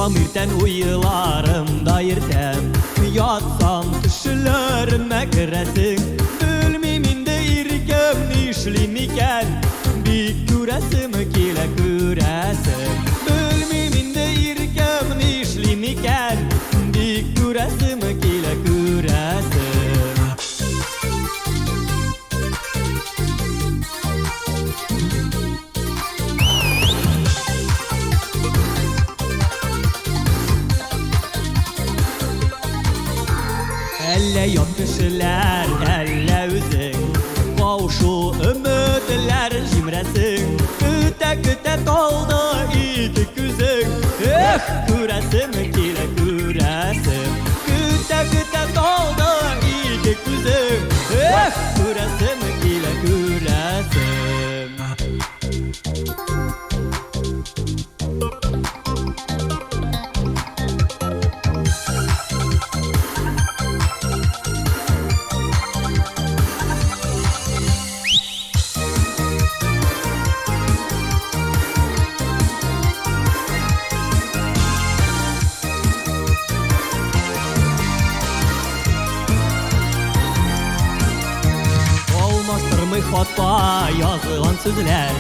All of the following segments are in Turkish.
Dursam irten uyularımda irten, yatsam düşlerime giresin. Bilmiminde irkem nişlim iken, bir küresim kile küresim. Bilmiminde irkem nişlim iken, bir küresim kile küresim. Elle yapışırlar, elle üzün, kavuşu ümitler cimresin. Küte küte doldu iki güzün, küresim kile küresim. Küte küte doldu iki güzün, küresim kile küresim. Olmuşturmuş hatta yazılan sözler,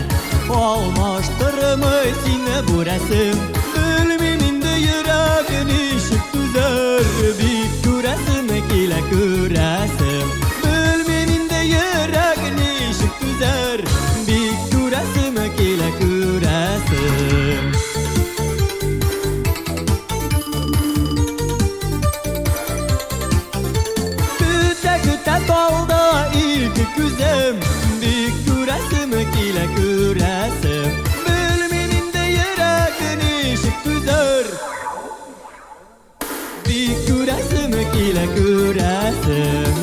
olmuşturmuş yine bu resim. Bilmiminde yüreğin ışık güzel, bir küresim kile küresim. Bilmiminde yüreğin ışık güzel, bir küresim kile küresim. Küte küte doldu iki güzüm, bir küresim kile küresim. Bilmiminde yüreğin ışık güzel, bir küresim kile küresim.